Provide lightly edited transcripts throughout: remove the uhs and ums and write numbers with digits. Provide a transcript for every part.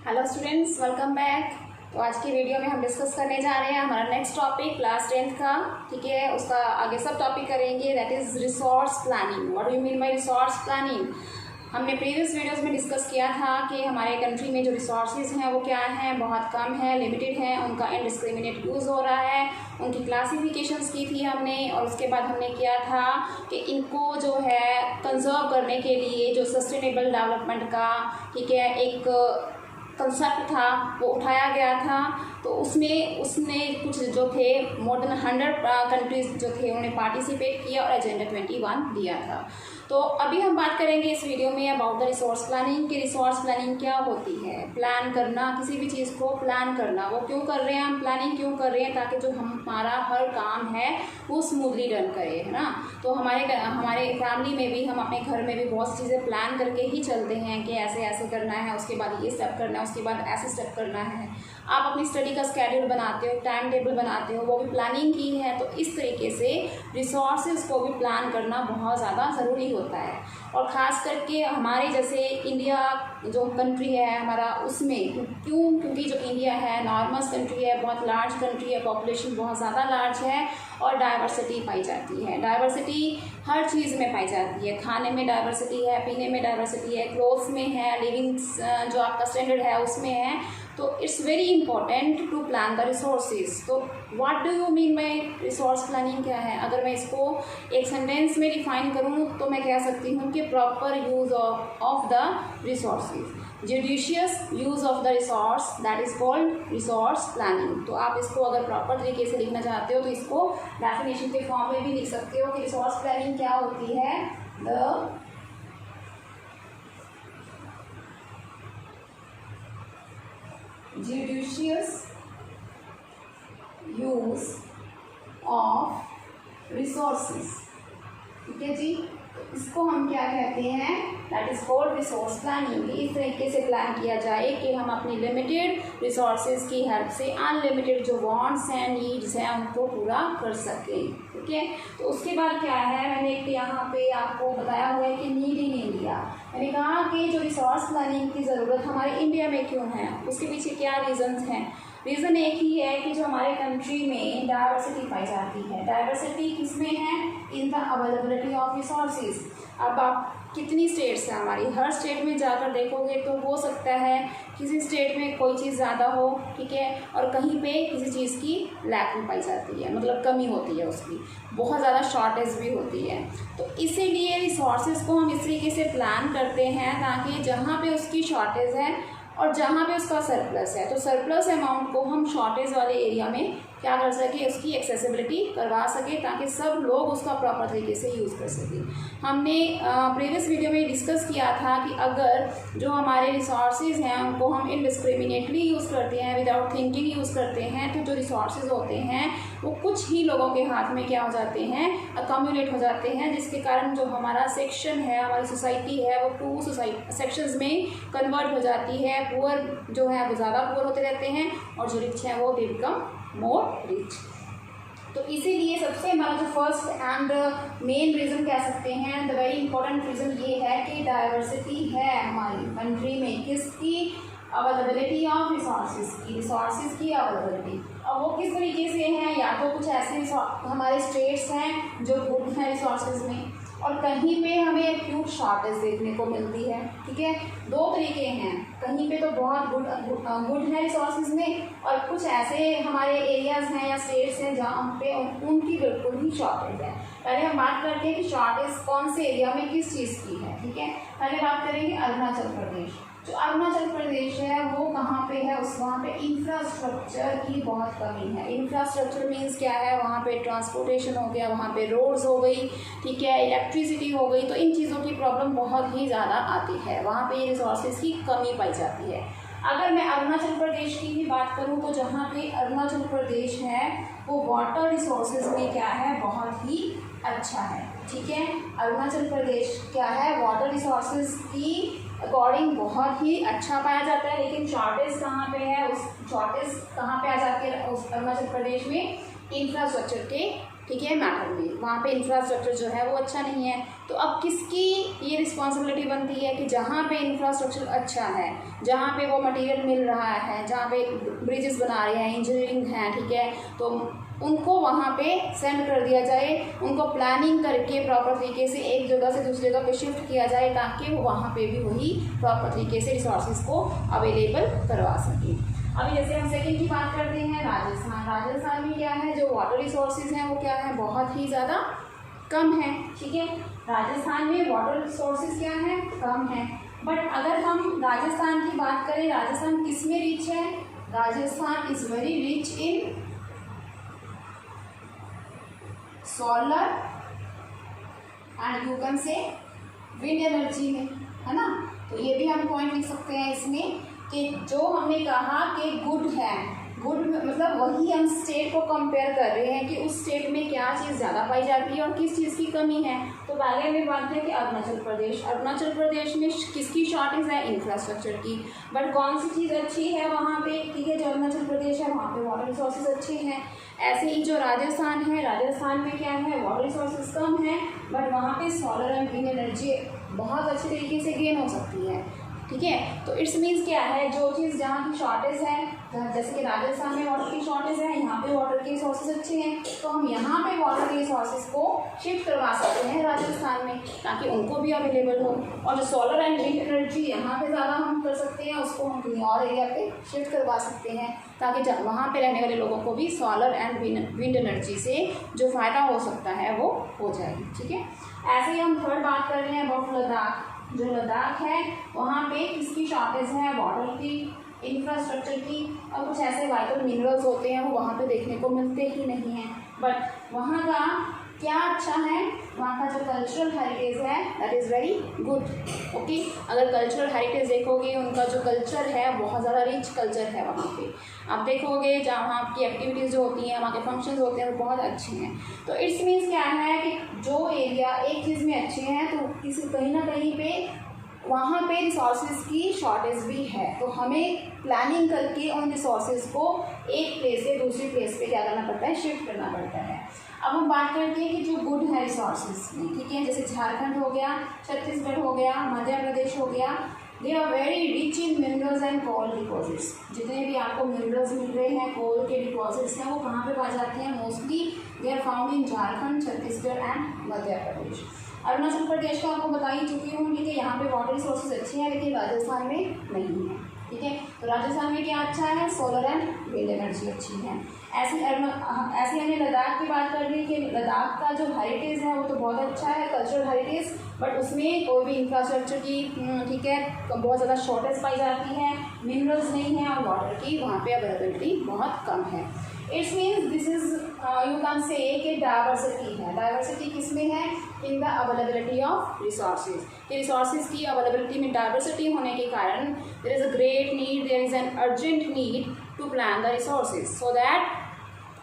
Hello students, welcome back. तो आज की वीडियो में हम डिस्कस करने जा रहे हैं हमारा नेक्स्ट टॉपिक क्लास 10th का। ठीक है, उसका आगे सब टॉपिक करेंगे, that is resource planning. What do you mean by resource planning? हमने प्रीवियस वीडियोस में डिस्कस किया था कि हमारे कंट्री में जो रिसोर्सेज हैं वो क्या हैं, बहुत कम है, लिमिटेड है, उनका इनडिस्क्रिमिनेट यूज़ हो रहा है। उनकी क्लासिफिकेशंस की थी हमने, और उसके बाद हमने किया था कि इनको जो है कंजर्व करने के लिए जो सस्टेनेबल डेवलपमेंट का, ठीक है, एक कंसेप्ट था वो उठाया गया था। तो उसने कुछ जो थे मोर देन 100 कंट्रीज जो थे उन्होंने पार्टिसिपेट किया और एजेंडा 21 दिया था। तो अभी हम बात करेंगे इस वीडियो में अबाउट द रिसोर्स प्लानिंग कि रिसोर्स प्लानिंग क्या होती है। प्लान करना, किसी भी चीज़ को प्लान करना, वो क्यों कर रहे हैं हम, प्लानिंग क्यों कर रहे हैं, ताकि जो हमारा हर काम है वो स्मूथली रन करे, है ना। तो हमारे फैमिली में भी, हम अपने घर में भी बहुत सी चीज़ें प्लान करके ही चलते हैं कि ऐसे ऐसे करना है, उसके बाद ये स्टेप करना है, उसके बाद ऐसे स्टेप करना है। आप अपनी स्टडी का स्केड्यूल बनाते हो, टाइम टेबल बनाते हो, वो भी प्लानिंग की है। तो इस तरीके से रिसोर्सेज को भी प्लान करना बहुत ज़्यादा ज़रूरी होता है। और ख़ास करके हमारे जैसे इंडिया जो कंट्री है हमारा, उसमें क्योंकि जो इंडिया है नॉर्मस कंट्री है, बहुत लार्ज कंट्री है, पॉपुलेशन बहुत ज़्यादा लार्ज है और डाइवर्सिटी पाई जाती है। डाइवर्सिटी हर चीज़ में पाई जाती है, खाने में डाइवर्सिटी है, पीने में डाइवर्सिटी है, क्लोथ्स में है, लिविंग जो आपका स्टैंडर्ड है उसमें है। तो it's very important to plan the resources. तो what do you mean by resource planning क्या है? अगर मैं इसको एक सेंटेंस में डिफाइन करूँ तो मैं कह सकती हूँ कि proper use of the resources, judicious use of the resource, that is called resource planning. तो आप इसको अगर प्रॉपर तरीके से लिखना चाहते हो तो इसको डेफिनेशन के फॉर्म में भी लिख सकते हो कि रिसोर्स प्लानिंग क्या होती है। The judicious use of resources। ठीक है जी, इसको हम क्या कहते हैं, that is called resource planning. इस तरीके से प्लान किया जाए कि हम अपनी लिमिटेड रिसोर्सेज की हेल्प से अनलिमिटेड जो वांट्स हैं, नीड्स हैं, उनको पूरा कर सकें। ठीक है, तो उसके बाद क्या है, मैंने एक यहाँ पे आपको बताया हुआ है कि नीड इन इंडिया। मैंने कहा कि जो रिसोर्स प्लानिंग की ज़रूरत हमारे इंडिया में क्यों है, उसके पीछे क्या रीजंस हैं। रीज़न एक ही है कि जो हमारे कंट्री में डाइवर्सिटी पाई जाती है। डाइवर्सिटी किसमें है? In the availability of resources. अब आप कितनी स्टेट्स हैं हमारी, हर स्टेट में जाकर देखोगे तो हो सकता है किसी स्टेट में कोई चीज़ ज़्यादा हो, ठीक है, और कहीं पे किसी चीज़ की लैक में पाई जाती है, मतलब कमी होती है, उसकी बहुत ज़्यादा शॉर्टेज भी होती है। तो इसीलिए रिसोर्सेज को हम इस तरीके से प्लान करते हैं ताकि जहाँ पे उसकी शॉर्टेज है और जहाँ पे उसका सरप्लस है, तो सरप्लस अमाउंट को हम शॉर्टेज वाले एरिया में क्या कर सके, उसकी एक्सेसिबिलिटी करवा सके ताकि सब लोग उसका प्रॉपर तरीके से यूज़ कर सकें। हमने प्रीवियस वीडियो में डिस्कस किया था कि अगर जो हमारे रिसोर्सेज हैं उनको हम इनडिस्क्रिमिनेटली यूज़ करते हैं, विदाउट थिंकिंग यूज़ करते हैं, तो जो रिसोर्सेज होते हैं वो कुछ ही लोगों के हाथ में क्या हो जाते हैं, अकम्युलेट हो जाते हैं, जिसके कारण जो हमारा सेक्शन है, हमारी सोसाइटी है, वो 2 सेक्शंस में कन्वर्ट हो जाती है। पुअर जो है वो ज़्यादा पुअर होते रहते हैं और जो रिच है वो दे बिकम मोर रिच। तो इसीलिए सबसे हमारा जो फर्स्ट एंड मेन रीज़न कह सकते हैं, द वेरी इंपॉर्टेंट रीज़न ये है कि डाइवर्सिटी है हमारी कंट्री में। किसकी? अवेलेबिलिटी ऑफ रिसोर्सेज की अवेलेबिलिटी। अब वो किस तरीके से हैं, या तो कुछ ऐसे हमारे स्टेट्स हैं जो गुड हैं रिसोर्सेज में, और कहीं पे हमें एक्यूट शॉर्टेज देखने को मिलती है। ठीक है, 2 तरीके हैं, कहीं पे तो बहुत गुड है रिसोर्सेज में, और कुछ ऐसे हमारे एरियाज़ हैं या स्टेट्स हैं जहाँ पे उनकी बिल्कुल ही शॉर्टेज है। पहले हम बात करते हैं कि शॉर्टेज कौन से एरिया में किस चीज़ की है। ठीक है, पहले बात करेंगे अरुणाचल प्रदेश। जो अरुणाचल प्रदेश है वो कहाँ पे है, वहाँ पे इंफ्रास्ट्रक्चर की बहुत कमी है। इंफ्रास्ट्रक्चर मीन्स क्या है, वहाँ पे ट्रांसपोर्टेशन हो गया, वहाँ पे रोड्स हो गई, ठीक है, इलेक्ट्रिसिटी हो गई, तो इन चीज़ों की प्रॉब्लम बहुत ही ज़्यादा आती है, वहाँ पे रिसोर्सेज की कमी पाई जाती है। अगर मैं अरुणाचल प्रदेश की भी बात करूँ तो जहाँ पे अरुणाचल प्रदेश है वो वाटर रिसोर्सेज में क्या है, बहुत ही अच्छा है। ठीक है, अरुणाचल प्रदेश क्या है, वाटर रिसोर्सेज की अकॉर्डिंग बहुत ही अच्छा पाया जाता है। लेकिन शॉर्टेज कहाँ पे है, उस शॉर्टेज कहाँ पे आ जाती है उस अरुणाचल प्रदेश में, इंफ्रास्ट्रक्चर के, ठीक है, मैटर में। वहाँ पे इंफ्रास्ट्रक्चर जो है वो अच्छा नहीं है। तो अब किसकी ये रिस्पॉन्सिबिलिटी बनती है कि जहाँ पे इंफ्रास्ट्रक्चर अच्छा है, जहाँ पे वो मटेरियल मिल रहा है, जहाँ पे ब्रिजेस बना रहे हैं, इंजीनियरिंग है, ठीक है, तो उनको वहाँ पे सेंड कर दिया जाए, उनको प्लानिंग करके प्रॉपर तरीके से एक जगह से दूसरी जगह पे शिफ्ट किया जाए, ताकि वो वहाँ पे भी वही प्रॉपर तरीके से रिसोर्सेज को अवेलेबल करवा सकें। अभी जैसे हम सेकंड की बात करते हैं, राजस्थान। राजस्थान में क्या है, जो वाटर रिसोर्सेज हैं वो क्या है, बहुत ही ज़्यादा कम है, ठीक है। राजस्थान में वाटर रिसोर्सेज क्या है, कम है। बट अगर हम राजस्थान की बात करें, राजस्थान किस में रिच है, Rajasthan is very rich in solar and you can से विंड एनर्जी में, है ना। तो ये भी हम पॉइंट लिख सकते हैं इसमें कि जो हमने कहा कि गुड है, गुड मतलब वही हम स्टेट को कंपेयर कर रहे हैं कि उस स्टेट में क्या चीज़ ज़्यादा पाई जाती है और किस चीज़ की कमी है। तो पहले हमें बात है कि अरुणाचल प्रदेश, अरुणाचल प्रदेश में किसकी शॉर्टेज है, इंफ्रास्ट्रक्चर की। बट कौन सी चीज़ अच्छी है वहाँ पे, ठीक है, जो अरुणाचल प्रदेश है वहाँ पे वाटर रिसोर्सेज अच्छे हैं। ऐसे ही जो राजस्थान है, राजस्थान में क्या है, वाटर रिसोर्सेज कम है, बट वहाँ पे सोलर एंड विंड एनर्जी बहुत अच्छे तरीके से गेन हो सकती है, ठीक है। तो इट्स मीन्स क्या है, जो चीज़ जहाँ की शॉर्टेज है, जैसे कि राजस्थान में वाटर की शॉर्टेज है, यहाँ पे वाटर के रिसोर्सेज अच्छे हैं, तो हम यहाँ पे वाटर के रिसोर्सेज को शिफ्ट करवा सकते हैं राजस्थान में, ताकि उनको भी अवेलेबल हो। और जो सोलर एंड विंड एनर्जी यहाँ पे ज़्यादा हम कर सकते हैं, उसको हम कहीं और एरिया पे शिफ्ट करवा सकते हैं, ताकि वहाँ पे रहने वाले लोगों को भी सोलर एंड विंड एनर्जी से जो फ़ायदा हो सकता है वो हो जाए, ठीक है। ऐसे ही हम थर्ड बात कर रहे हैं अबाउट लद्दाख। जो लद्दाख है वहाँ पे किसकी शॉर्टेज है, वाटर की, इंफ्रास्ट्रक्चर की, और कुछ ऐसे वाइटल मिनरल्स होते हैं वो वहाँ पे देखने को मिलते ही नहीं हैं। बट वहाँ का क्या अच्छा है, वहाँ का जो कल्चरल हेरिटेज है that is very good, okay. अगर कल्चरल हेरिटेज देखोगे, उनका जो कल्चर है बहुत ज़्यादा रिच कल्चर है वहाँ पे। आप देखोगे जहाँ वहाँ की एक्टिविटीज़ जो होती हैं, वहाँ के फंक्शंस होते हैं वो बहुत अच्छे हैं। तो इट्स मीन्स क्या है कि जो एरिया एक चीज़ में अच्छे हैं, तो किसी कहीं ना कहीं पे वहाँ पे रिसोर्सेज की शॉर्टेज भी है। तो हमें प्लानिंग करके उन रिसोर्सेज को एक प्लेस से दूसरी प्लेस पे क्या करना पड़ता है, शिफ्ट करना पड़ता है। अब हम बात करते हैं कि जो गुड है रिसोर्सेज में, ठीक है, जैसे झारखंड हो गया, छत्तीसगढ़ हो गया, मध्य प्रदेश हो गया, they are very rich in minerals and coal deposits. जितने भी आपको मिनरल्स मिल रहे हैं, कोल के डिपॉजिट्स हैं, वो कहाँ पे पाए जाते हैं, mostly they are found in Jharkhand, Chhattisgarh and Madhya Pradesh. Arunachal Pradesh का आपको बता ही चुकी हूँ, ठीक है, यहाँ पे वाटर रिसोर्सेज अच्छे हैं, लेकिन राजस्थान में नहीं है, ठीक है। तो राजस्थान में क्या अच्छा है, सोलर एंड विंड एनर्जी अच्छी है। ऐसे हमने लद्दाख की बात कर ली कि लद्दाख का जो हेरिटेज है वो तो बहुत अच्छा है, कल्चरल हेरिटेज, बट उसमें कोई भी इंफ्रास्ट्रक्चर की, ठीक है, बहुत ज़्यादा शॉर्टेज पाई जाती है, मिनरल्स नहीं है, और वाटर की वहाँ पे अवेलेबिलिटी बहुत कम है। It's means this is you can say कि डाइवर्सिटी है। डाइवर्सिटी किस में है, in the availability of resources. कि रिसोर्सेज की अवेलेबिलिटी में डाइवर्सिटी होने के कारण there is a great need, there is an urgent need to plan the resources, so that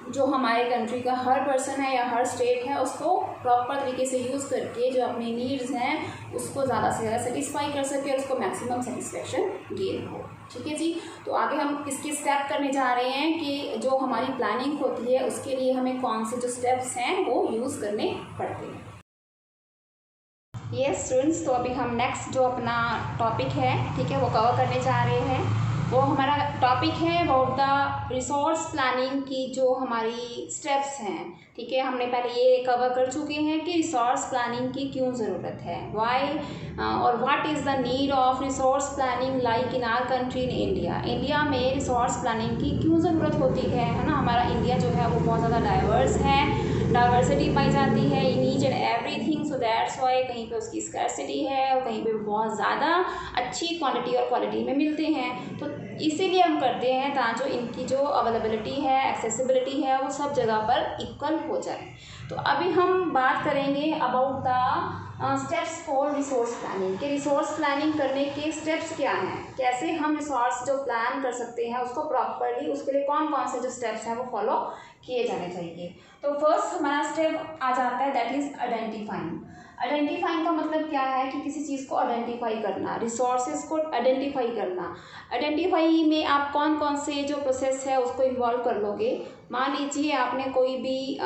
जो हमारे कंट्री का हर पर्सन है या हर स्टेट है उसको प्रॉपर तरीके से यूज़ करके जो अपनी नीड्स हैं उसको ज़्यादा से ज़्यादा सेटिस्फाई कर सके और उसको मैक्सिमम सेटिस्फेक्शन गेन हो, ठीक है जी। तो आगे हम इसके स्टेप करने जा रहे हैं कि जो हमारी प्लानिंग होती है उसके लिए हमें कौन से जो स्टेप्स हैं वो यूज़ करने पड़ते हैं। यस स्टूडेंट्स, तो अभी हम नेक्स्ट जो अपना टॉपिक है, ठीक है, वो कवर करने जा रहे हैं। वो हमारा टॉपिक है अबाउट द रिसोर्स प्लानिंग की जो हमारी स्टेप्स हैं, ठीक है। हमने पहले ये कवर कर चुके हैं कि रिसोर्स प्लानिंग की क्यों ज़रूरत है, व्हाई और what is the need of resource planning like in our country in India. India में रिसोर्स प्लानिंग की क्यों ज़रूरत होती है ना। हमारा इंडिया जो है वो बहुत ज़्यादा डाइवर्स है, डाइवर्सिटी पाई जाती है in each and everything, so that's why कहीं पे उसकी स्कैर्सिटी है और कहीं पे बहुत ज़्यादा अच्छी क्वांटिटी और क्वालिटी में मिलते हैं। तो इसीलिए हम करते हैं ताकि जो इनकी जो अवेलेबिलिटी है, एक्सेसिबिलिटी है, वो सब जगह पर इक्वल हो जाए। तो अभी हम बात करेंगे about the steps for resource planning के रिसोर्स प्लानिंग करने के स्टेप्स क्या हैं, कैसे हम रिसोर्स जो प्लान कर सकते हैं उसको प्रॉपरली, उसके लिए कौन कौन से जो स्टेप्स हैं वो फॉलो किए जाने चाहिए। तो फर्स्ट हमारा स्टेप आ जाता है दैट इज़ आइडेंटिफाइंग। आइडेंटिफाइंग का मतलब क्या है कि किसी चीज़ को आइडेंटिफाई करना, रिसोर्सेज को आइडेंटिफाई करना। आइडेंटिफाई में आप कौन कौन से जो प्रोसेस है उसको इन्वॉल्व कर लोगे। मान लीजिए आपने कोई भी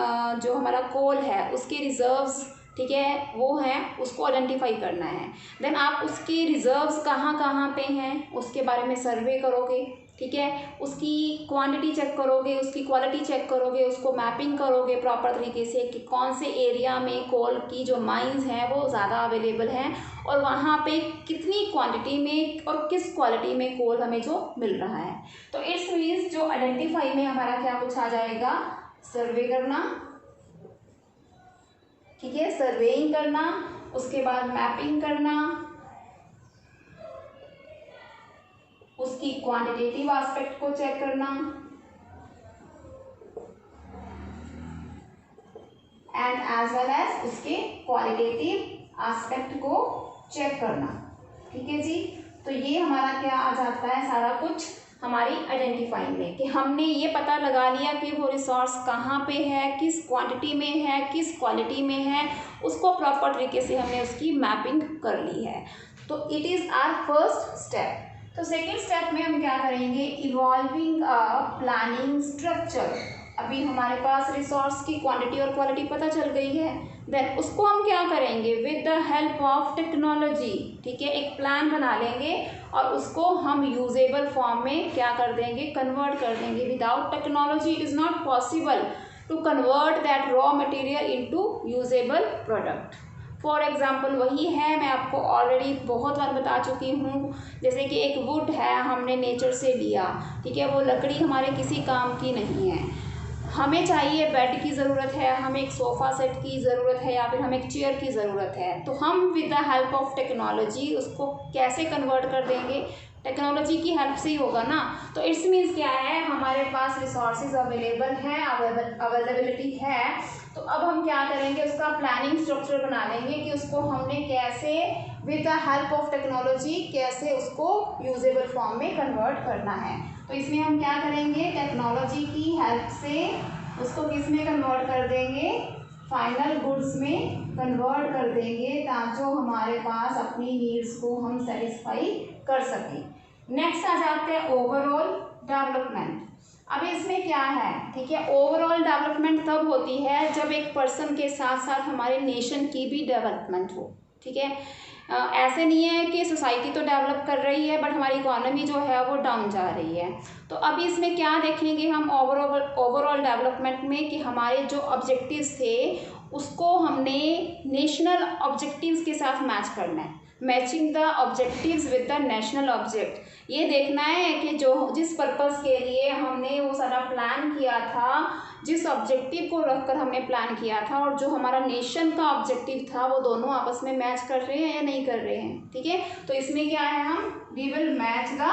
जो हमारा कोल है उसके रिजर्व्स, ठीक है, वो हैं, उसको आइडेंटिफाई करना है। देन आप उसके रिजर्व्स कहाँ कहाँ पे हैं उसके बारे में सर्वे करोगे, ठीक है, उसकी क्वांटिटी चेक करोगे, उसकी क्वालिटी चेक करोगे, उसको मैपिंग करोगे प्रॉपर तरीके से कि कौन से एरिया में कोल की जो माइंस हैं वो ज़्यादा अवेलेबल हैं और वहाँ पे कितनी क्वांटिटी में और किस क्वालिटी में कोल हमें जो मिल रहा है। तो इट्स मीन्स जो आइडेंटिफाई में हमारा क्या कुछ आ जाएगा, सर्वे करना, ठीक है, सर्वेइंग करना, उसके बाद मैपिंग करना, उसकी क्वांटिटेटिव एस्पेक्ट को चेक करना एंड एज वेल एज उसके क्वालिटेटिव एस्पेक्ट को चेक करना, ठीक है जी। तो ये हमारा क्या आ जाता है सारा कुछ हमारी आइडेंटिफाइंग में कि हमने ये पता लगा लिया कि वो रिसोर्स कहाँ पे है, किस क्वांटिटी में है, किस क्वालिटी में है, उसको प्रॉपर तरीके से हमने उसकी मैपिंग कर ली है। तो it is our first step. तो सेकेंड स्टेप में हम क्या करेंगे, इवॉल्विंग अ प्लानिंग स्ट्रक्चर। अभी हमारे पास रिसोर्स की क्वांटिटी और क्वालिटी पता चल गई है, देन उसको हम क्या करेंगे, with the help of technology, ठीक है, एक प्लान बना लेंगे और उसको हम यूजेबल फॉर्म में क्या कर देंगे, कन्वर्ट कर देंगे। Without technology it is not possible to convert that raw material into usable product. For example वही है, मैं आपको ऑलरेडी बहुत बार बता चुकी हूँ, जैसे कि एक वुड है हमने नेचर से लिया, ठीक है, वो लकड़ी हमारे किसी काम की नहीं है, हमें चाहिए बेड की ज़रूरत है, हमें एक सोफ़ा सेट की ज़रूरत है या फिर हमें एक चेयर की ज़रूरत है, तो हम with the help of technology उसको कैसे कन्वर्ट कर देंगे, टेक्नोलॉजी की हेल्प से ही होगा ना। तो इट्स मीन्स क्या है, हमारे पास रिसोर्सेज अवेलेबल हैं, अवेलेबिलिटी है, तो अब हम क्या करेंगे, उसका प्लानिंग स्ट्रक्चर बना लेंगे कि उसको हमने कैसे with the help of technology कैसे उसको यूजेबल फॉर्म में कन्वर्ट करना है। तो इसमें हम क्या करेंगे, टेक्नोलॉजी की हेल्प से उसको किस में कन्वर्ट कर देंगे, फाइनल गुड्स में कन्वर्ट कर देंगे, ताकि जो हमारे पास अपनी नीड्स को हम सेटिस्फाई कर सकें। नेक्स्ट आ जाते हैं ओवरऑल डेवलपमेंट। अब इसमें क्या है, ठीक है, ओवरऑल डेवलपमेंट तब होती है जब एक पर्सन के साथ साथ हमारे नेशन की भी डेवलपमेंट हो, ठीक है। ऐसे नहीं है कि सोसाइटी तो डेवलप कर रही है बट हमारी इकोनॉमी जो है वो डाउन जा रही है। तो अभी इसमें क्या देखेंगे हम ओवरऑल डेवलपमेंट में कि हमारे जो ऑब्जेक्टिव्स थे उसको हमने नेशनल ऑब्जेक्टिव्स के साथ मैच करना है, matching the objectives with the national object. ये देखना है कि जो जिस पर्पस के लिए हमने वो सारा प्लान किया था, जिस ऑब्जेक्टिव को रखकर हमने प्लान किया था और जो हमारा नेशन का ऑब्जेक्टिव था, वो दोनों आपस में मैच कर रहे हैं या नहीं कर रहे हैं, ठीक है। तो इसमें क्या है, हम we will match the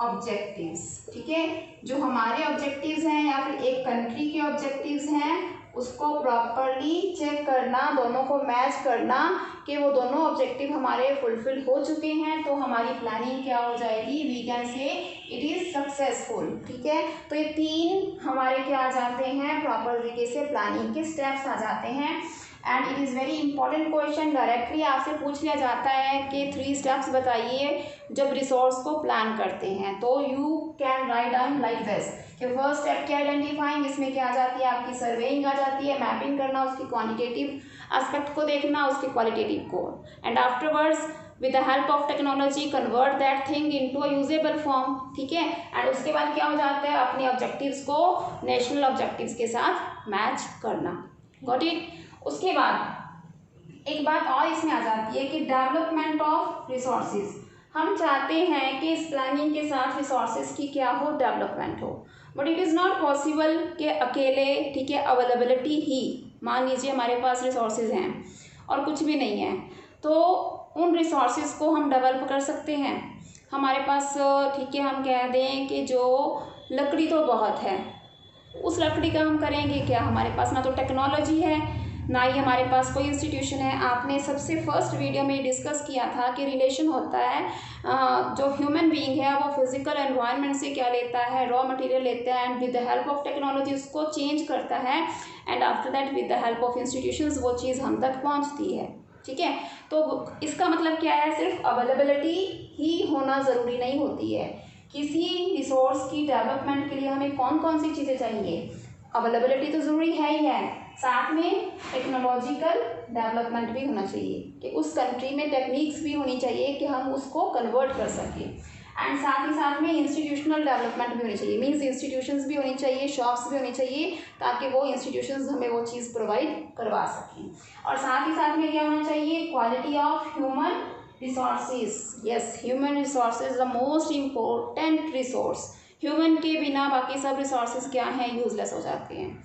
objectives, ठीक है, जो हमारे ऑब्जेक्टिव्स हैं या फिर एक कंट्री के ऑब्जेक्टिव्स हैं उसको प्रॉपरली चेक करना, दोनों को मैच करना कि वो दोनों ऑब्जेक्टिव हमारे फुलफिल हो चुके हैं, तो हमारी प्लानिंग क्या हो जाएगी, we can say it is successful, ठीक है। तो ये तीन हमारे क्या आ जाते हैं, प्रॉपर तरीके से प्लानिंग के स्टेप्स आ जाते हैं। And it is very important question, directly आपसे पूछ लिया जाता है कि 3 स्टेप्स बताइए जब रिसोर्स को प्लान करते हैं। तो you can write down like this कि फर्स्ट स्टेप क्या, आइडेंटिफाइंग, इसमें क्या आ जाती है, आपकी सर्वेइंग आ जाती है, मैपिंग करना, उसकी क्वांटिटेटिव एस्पेक्ट को देखना, उसकी क्वालिटेटिव को, and afterwards with the help of technology convert that thing into a usable form, ठीक है। एंड उसके बाद क्या हो जाता है, अपने ऑब्जेक्टिव्स को नेशनल ऑब्जेक्टिव्स के साथ मैच करना, गॉट इट। उसके बाद एक बात और इसमें आ जाती है कि डेवलपमेंट ऑफ रिसोर्सेज। हम चाहते हैं कि इस प्लानिंग के साथ रिसोर्सेज की क्या हो, डेवलपमेंट हो, but it is not possible कि अकेले, ठीक है, अवेलेबिलिटी ही, मान लीजिए हमारे पास रिसोर्सेज हैं और कुछ भी नहीं है, तो उन रिसोर्सेज को हम डेवलप कर सकते हैं। हमारे पास, ठीक है, हम कह दें कि जो लकड़ी तो बहुत है, उस लकड़ी का हम करेंगे क्या, हमारे पास ना तो टेक्नोलॉजी है ना ही हमारे पास कोई इंस्टीट्यूशन है। आपने सबसे फर्स्ट वीडियो में डिस्कस किया था कि रिलेशन होता है, जो ह्यूमन बीइंग है वो फिजिकल एनवायरनमेंट से क्या लेता है, रॉ मटेरियल लेता है and with the help of technology उसको चेंज करता है and after that with the help of institutions वो चीज़ हम तक पहुंचती है। ठीक है, तो इसका मतलब क्या है, सिर्फ अवेलेबिलिटी ही होना ज़रूरी नहीं होती है। किसी रिसोर्स की डेवलपमेंट के लिए हमें कौन कौन सी चीज़ें चाहिए, अवेलेबिलिटी तो ज़रूरी है ही है, साथ में टेक्नोलॉजिकल डेवलपमेंट भी होना चाहिए कि उस कंट्री में टेक्निक्स भी होनी चाहिए कि हम उसको कन्वर्ट कर सकें एंड साथ ही साथ में इंस्टीट्यूशनल डेवलपमेंट भी होनी चाहिए, मींस इंस्टीट्यूशंस भी होनी चाहिए, शॉप्स भी होनी चाहिए ताकि वो इंस्टीट्यूशंस हमें वो चीज़ प्रोवाइड करवा सकें। और साथ ही साथ में क्या होना चाहिए, quality of human resources. Yes, human resources the most important resource. Human के बिना बाकी सब रिसोर्सेज क्या हैं, यूजलेस हो जाते हैं।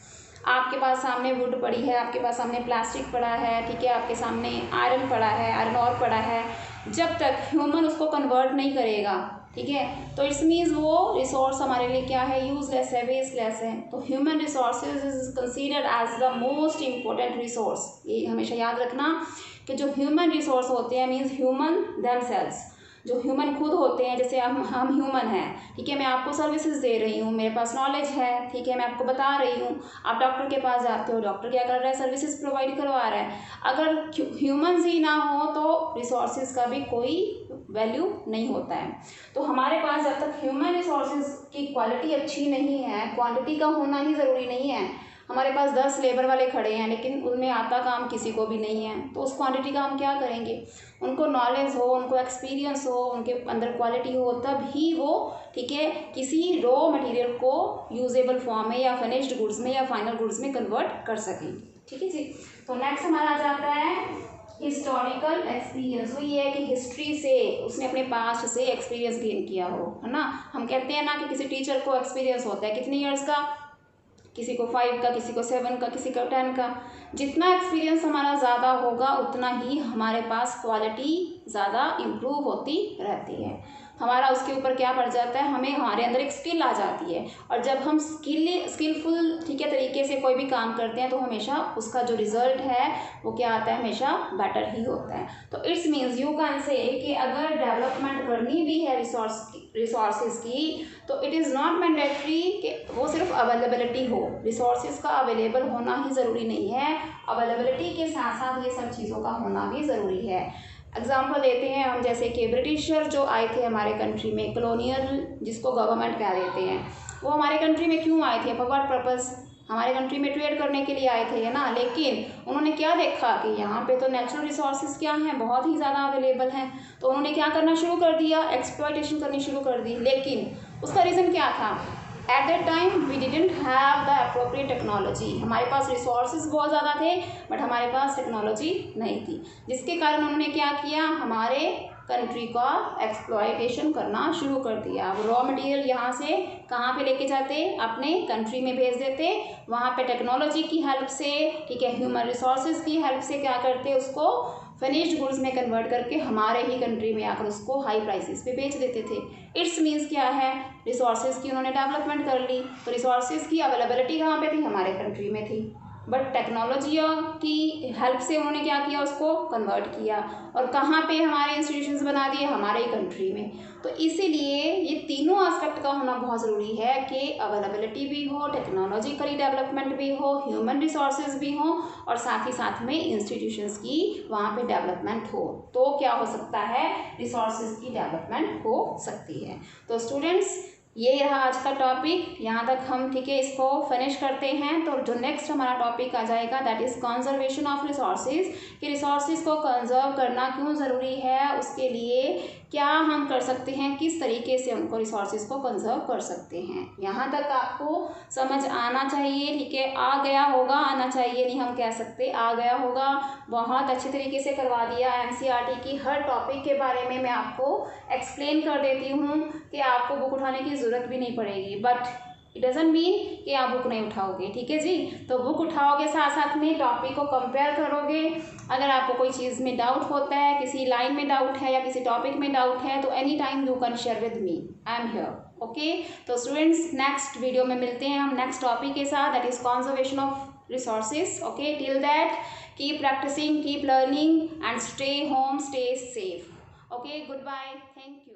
आपके पास सामने वुड पड़ी है, आपके पास सामने प्लास्टिक पड़ा है, ठीक है, आपके सामने आयरन पड़ा है, आयरन और पड़ा है, जब तक ह्यूमन उसको कन्वर्ट नहीं करेगा, ठीक है, तो इट्स मीन्स वो रिसोर्स हमारे लिए क्या है, यूजलेस है, वेस्टलेस है। तो human resources is considered as the most important resource. ये हमेशा याद रखना कि जो ह्यूमन रिसोर्स होते हैं मीन्स ह्यूमन देमसेल्व्स, जो ह्यूमन खुद होते हैं, जैसे हम ह्यूमन हैं, ठीक है, मैं आपको सर्विसेज दे रही हूँ, मेरे पास नॉलेज है, ठीक है, मैं आपको बता रही हूँ, आप डॉक्टर के पास जाते हो, डॉक्टर क्या कर रहा है, सर्विसेज प्रोवाइड करवा रहा है। अगर ह्यूमंस ही ना हो तो रिसोर्सेज का भी कोई वैल्यू नहीं होता है। तो हमारे पास जब तक ह्यूमन रिसोर्सेज की क्वालिटी अच्छी नहीं है, क्वांटिटी का होना ही ज़रूरी नहीं है। हमारे पास 10 लेबर वाले खड़े हैं लेकिन उनमें आता काम किसी को भी नहीं है, तो उस क्वांटिटी का हम क्या करेंगे। उनको नॉलेज हो, उनको एक्सपीरियंस हो, उनके अंदर क्वालिटी हो, तब ही वो, ठीक है, किसी रॉ मटेरियल को यूजेबल फॉर्म में या फिनिश्ड गुड्स में या फाइनल गुड्स में कन्वर्ट कर सकें। ठीक है जी। तो नेक्स्ट हमारा आ जाता है हिस्टोरिकल एक्सपीरियंस। वो ये है कि हिस्ट्री से उसने अपने पास्ट से एक्सपीरियंस गेन किया हो, है ना। हम कहते हैं ना कि किसी टीचर को एक्सपीरियंस होता है कितने ईयर्स का, किसी को 5 का, किसी को 7 का, किसी को 10 का। जितना एक्सपीरियंस हमारा ज़्यादा होगा उतना ही हमारे पास क्वालिटी ज़्यादा इम्प्रूव होती रहती है। हमारा उसके ऊपर क्या पड़ जाता है, हमें हमारे अंदर एक स्किल आ जाती है, और जब हम स्किलफुल, ठीक है, तरीके से कोई भी काम करते हैं तो हमेशा उसका जो रिजल्ट है वो क्या आता है, हमेशा बेटर ही होता है। तो it's means you can say कि अगर डेवलपमेंट करनी भी है रिसोर्सेज की, तो इट इज़ नॉट मैंडेटरी कि वो सिर्फ अवेलेबिलिटी हो। रिसोर्सेज का अवेलेबल होना ही ज़रूरी नहीं है, अवेलेबिलिटी के साथ साथ ये सब चीज़ों का होना भी ज़रूरी है। एग्जाम्पल देते हैं हम, जैसे कि ब्रिटिशर जो आए थे हमारे कंट्री में, कॉलोनियल जिसको गवर्नमेंट कह देते हैं, वो हमारे कंट्री में क्यों आए थे, फॉर व्हाट पर्पस, हमारे कंट्री में ट्रेड करने के लिए आए थे, है ना। लेकिन उन्होंने क्या देखा कि यहाँ पे तो नेचुरल रिसोर्सेज क्या हैं, बहुत ही ज़्यादा अवेलेबल हैं, तो उन्होंने क्या करना शुरू कर दिया, एक्सप्लॉयटेशन करनी शुरू कर दी। लेकिन उसका रीज़न क्या था, at that time we didn't have the appropriate technology. हमारे पास रिसोर्सेज बहुत ज़्यादा थे बट हमारे पास टेक्नोलॉजी नहीं थी, जिसके कारण उन्होंने क्या किया, हमारे कंट्री का एक्सप्लॉयटेशन करना शुरू कर दिया। वो रॉ मटेरियल यहाँ से कहाँ पे लेके जाते, अपने कंट्री में भेज देते, वहाँ पे टेक्नोलॉजी की हेल्प से, ठीक है, ह्यूमन रिसोर्सेज की हेल्प से क्या करते, उसको फिनिश्ड गुड्स में कन्वर्ट करके हमारे ही कंट्री में आकर उसको हाई प्राइसेस पे बेच देते थे। इट्स मीन्स क्या है, रिसोर्सेज की उन्होंने डेवलपमेंट कर ली, तो रिसोर्सेज की अवेलेबिलिटी कहाँ पे थी, हमारे कंट्री में थी, बट टेक्नोलॉजी की हेल्प से उन्होंने क्या किया, उसको कन्वर्ट किया, और कहाँ पे हमारे इंस्टीट्यूशंस बना दिए, हमारे ही कंट्री में। तो इसीलिए ये तीनों एस्पेक्ट का होना बहुत ज़रूरी है कि अवेलेबिलिटी भी हो, टेक्नोलॉजिकली डेवलपमेंट भी हो, ह्यूमन रिसोर्सेज भी हो, और साथ ही साथ में इंस्टीट्यूशंस की वहाँ पे डेवलपमेंट हो, तो क्या हो सकता है, रिसोर्सेज की डेवलपमेंट हो सकती है। तो स्टूडेंट्स, ये रहा आज का टॉपिक, यहाँ तक हम, ठीक है, इसको फिनिश करते हैं। तो जो नेक्स्ट हमारा टॉपिक आ जाएगा that is conservation of resources, कि रिसोर्सेज को कंजर्व करना क्यों ज़रूरी है, उसके लिए क्या हम कर सकते हैं, किस तरीके से उनको रिसोर्सेज को कंजर्व कर सकते हैं। यहाँ तक आपको समझ आना चाहिए, ठीक है, आ गया होगा, आना चाहिए नहीं हम कह सकते, आ गया होगा। बहुत अच्छे तरीके से करवा दिया, NCERT की हर टॉपिक के बारे में मैं आपको एक्सप्लेन कर देती हूँ कि आपको बुक उठाने की ज़रूरत भी नहीं पड़ेगी, बट इट डजंट मीन कि आप बुक नहीं उठाओगे, ठीक है जी। तो बुक उठाओगे, साथ साथ में टॉपिक को कंपेयर करोगे। अगर आपको कोई चीज़ में डाउट होता है, किसी लाइन में डाउट है या किसी टॉपिक में डाउट है, तो any time you can share with me, I am here, okay, तो स्टूडेंट्स नेक्स्ट वीडियो में मिलते हैं हम नेक्स्ट टॉपिक के साथ, that is conservation of resources. Okay, till that keep practising, keep learning and stay home, stay safe. Okay, good bye, thank you.